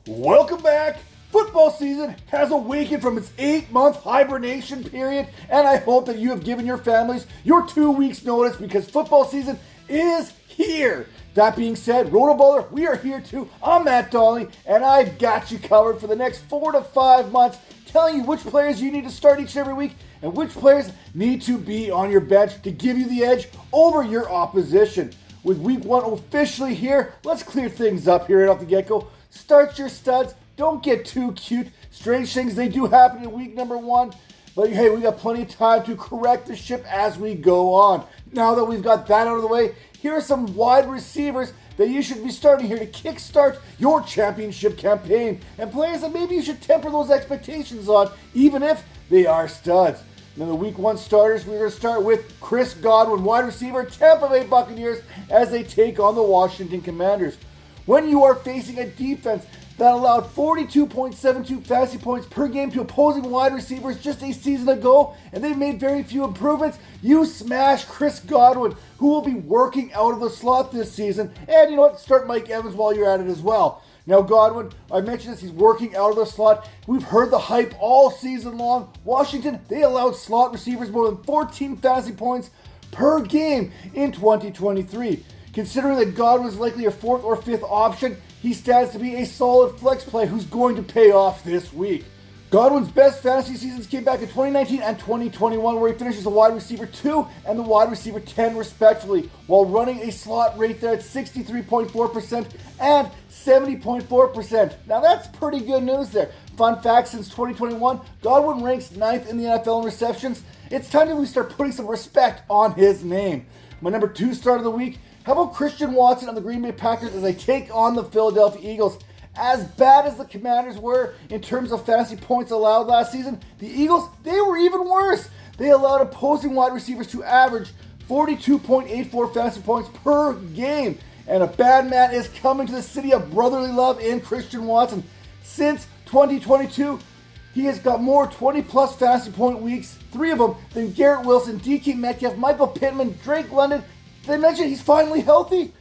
Welcome back! Football season has awakened from its 8-month hibernation period, and I hope that you have given your families your 2 weeks notice because football season is here. That being said, RotoBaller, we are here too. I'm Matt Donnelly, and I've got you covered for the next 4 to 5 months, telling you which players you need to start each and every week and which players need to be on your bench to give you the edge over your opposition. With week 1 officially here, let's clear things up here right off the get-go. Start your studs. Don't get too cute. Strange things, they do happen in week number 1. But hey, we got plenty of time to correct the ship as we go on. Now that we've got that out of the way, here are some wide receivers that you should be starting here to kickstart your championship campaign. And players that maybe you should temper those expectations on, even if they are studs. Now the week 1 starters, we're going to start with Chris Godwin, wide receiver, Tampa Bay Buccaneers, as they take on the Washington Commanders. When you are facing a defense that allowed 42.72 fantasy points per game to opposing wide receivers just a season ago, and they've made very few improvements, you smash Chris Godwin, who will be working out of the slot this season. And you know what? Start Mike Evans while you're at it as well. Now Godwin, I mentioned this, he's working out of the slot. We've heard the hype all season long. Washington, they allowed slot receivers more than 14 fantasy points per game in 2023. Considering that Godwin is likely a 4th or 5th option, he stands to be a solid flex play who's going to pay off this week. Godwin's best fantasy seasons came back in 2019 and 2021, where he finishes the wide receiver 2 and the wide receiver 10 respectively, while running a slot rate there at 63.4% and 70.4%. Now that's pretty good news there. Fun fact, since 2021, Godwin ranks 9th in the NFL in receptions. It's time that we start putting some respect on his name. My number 2 start of the week, how about Christian Watson on the Green Bay Packers as they take on the Philadelphia Eagles? As bad as the Commanders were in terms of fantasy points allowed last season, the Eagles, they were even worse. They allowed opposing wide receivers to average 42.84 fantasy points per game. And a bad man is coming to the city of brotherly love in Christian Watson. Since 2022, he has got more 20-plus fantasy point weeks, 3 of them, than Garrett Wilson, DK Metcalf, Michael Pittman, Drake London. Did I mention he's finally healthy?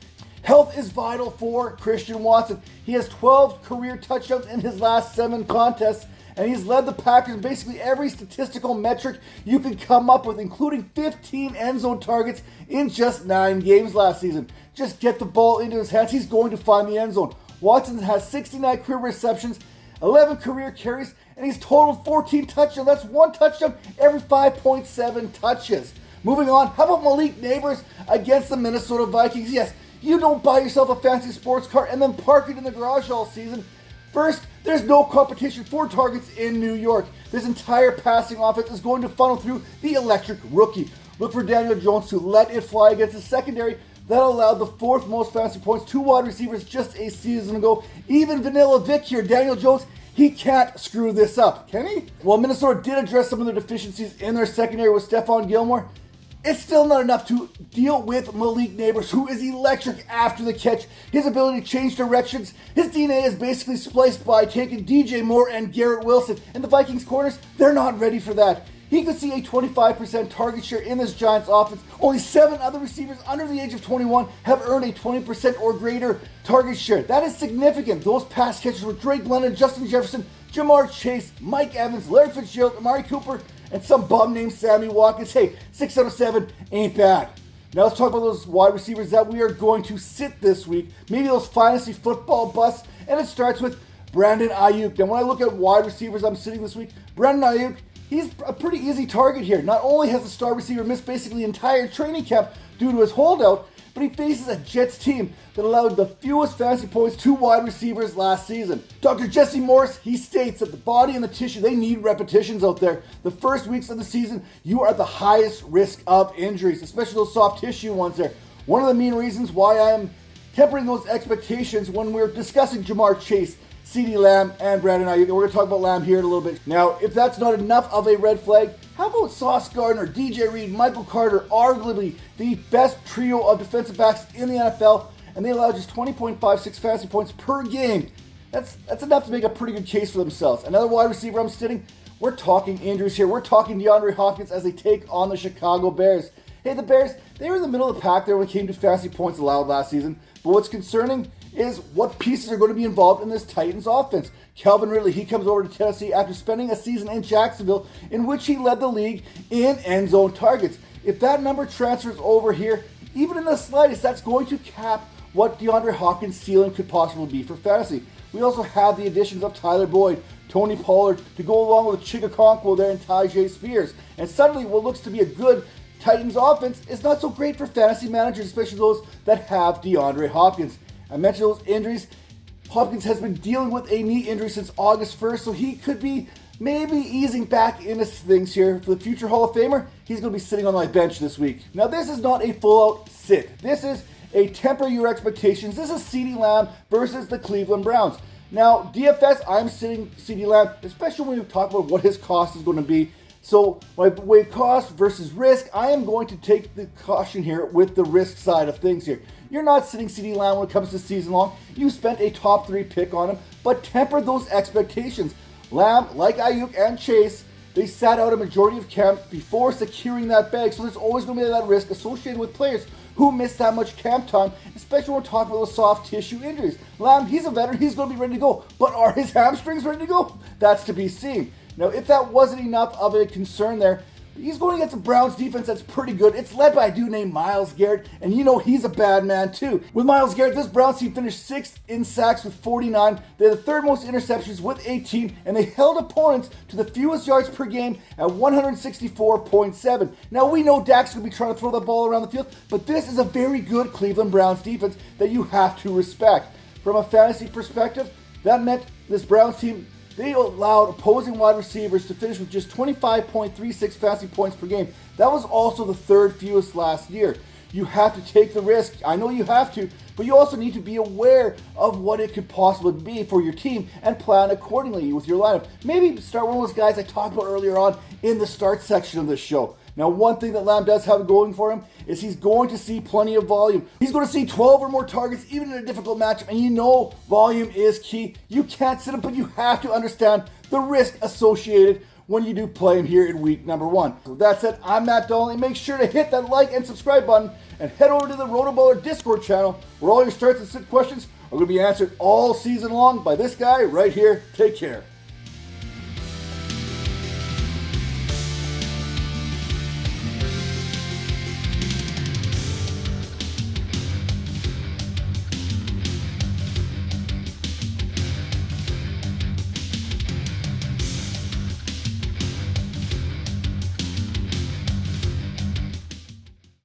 Health is vital for Christian Watson. He has 12 career touchdowns in his last 7 contests, and he's led the Packers in basically every statistical metric you can come up with, including 15 end zone targets in just 9 games last season. Just get the ball into his hands. He's going to find the end zone. Watson has 69 career receptions, 11 career carries, and he's totaled 14 touchdowns. That's 1 touchdown every 5.7 touches. Moving on, how about Malik Nabers against the Minnesota Vikings? Yes, you don't buy yourself a fancy sports car and then park it in the garage all season. First, there's no competition for targets in New York. This entire passing offense is going to funnel through the electric rookie. Look for Daniel Jones to let it fly against the secondary that allowed the 4th most fantasy points to wide receivers just a season ago. Even Vanilla Vic here, Daniel Jones, he can't screw this up, can he? Well, Minnesota did address some of the deficiencies in their secondary with Stephon Gilmore. It's still not enough to deal with Malik Nabers, who is electric after the catch. His ability to change directions, his DNA is basically spliced by taking DJ Moore and Garrett Wilson. And the Vikings corners, they're not ready for that. He could see a 25% target share in this Giants offense. Only 7 other receivers under the age of 21 have earned a 20% or greater target share. That is significant. Those pass catchers were Drake London, Justin Jefferson, Jamar Chase, Mike Evans, Larry Fitzgerald, Amari Cooper, and some bum named Sammy Watkins. Hey, 6 out of 7 ain't bad. Now let's talk about those wide receivers that we are going to sit this week. Maybe those fantasy football busts. And it starts with Brandon Aiyuk. Now when I look at wide receivers I'm sitting this week, Brandon Aiyuk, he's a pretty easy target here. Not only has the star receiver missed basically the entire training camp due to his holdout, but he faces a Jets team that allowed the fewest fantasy points to wide receivers last season. Dr. Jesse Morris, he states that the body and the tissue, they need repetitions out there. The first weeks of the season, you are at the highest risk of injuries, especially those soft tissue ones there. One of the main reasons why I am tempering those expectations when we're discussing Jamar Chase, CeeDee Lamb, and Brandon Aiyuk. And we're going to talk about Lamb here in a little bit. Now, if that's not enough of a red flag, how about Sauce Gardner, DJ Reed, Michael Carter, arguably the best trio of defensive backs in the NFL, and they allow just 20.56 fantasy points per game. That's enough to make a pretty good case for themselves. Another wide receiver I'm sitting, we're talking injuries here. We're talking DeAndre Hopkins as they take on the Chicago Bears. Hey, the Bears, they were in the middle of the pack there when it came to fantasy points allowed last season. But what's concerning is what pieces are going to be involved in this Titans offense. Calvin Ridley, he comes over to Tennessee after spending a season in Jacksonville in which he led the league in end zone targets. If that number transfers over here, even in the slightest, that's going to cap what DeAndre Hopkins' ceiling could possibly be for fantasy. We also have the additions of Tyler Boyd, Tony Pollard to go along with Chigakonkwo there and Tyjae Spears. And suddenly what looks to be a good Titans offense is not so great for fantasy managers, especially those that have DeAndre Hopkins. I mentioned those injuries. Hopkins has been dealing with a knee injury since August 1st, so he could be maybe easing back into things here. For the future Hall of Famer, he's going to be sitting on my bench this week. Now, this is not a full-out sit. This is a temper your expectations. This is CeeDee Lamb versus the Cleveland Browns. Now, DFS, I'm sitting CeeDee Lamb, especially when we talk about what his cost is going to be. So, my way cost versus risk, I am going to take the caution here with the risk side of things here. You're not sitting CeeDee Lamb when it comes to season long. You spent a top 3 pick on him, but temper those expectations. Lamb, like Aiyuk and Chase, they sat out a majority of camp before securing that bag, so there's always going to be that risk associated with players who miss that much camp time, especially when we're talking about those soft tissue injuries. Lamb, he's a veteran, he's going to be ready to go, but are his hamstrings ready to go? That's to be seen. Now, if that wasn't enough of a concern there, he's going against a Browns defense that's pretty good. It's led by a dude named Myles Garrett, and you know he's a bad man too. With Myles Garrett, this Browns team finished 6th in sacks with 49. They had the 3rd most interceptions with 18, and they held opponents to the fewest yards per game at 164.7. Now, we know Dak's going to be trying to throw the ball around the field, but this is a very good Cleveland Browns defense that you have to respect. From a fantasy perspective, that meant this Browns team, they allowed opposing wide receivers to finish with just 25.36 fantasy points per game. That was also the 3rd fewest last year. You have to take the risk. I know you have to, but you also need to be aware of what it could possibly be for your team and plan accordingly with your lineup. Maybe start one of those guys I talked about earlier on in the start section of this show. Now, one thing that Lamb does have going for him is he's going to see plenty of volume. He's going to see 12 or more targets, even in a difficult matchup, and you know volume is key. You can't sit him, but you have to understand the risk associated when you do play him here in week number 1. So with that said, I'm Matt Donnelly. Make sure to hit that like and subscribe button and head over to the RotoBaller Discord channel where all your starts and sit questions are going to be answered all season long by this guy right here. Take care.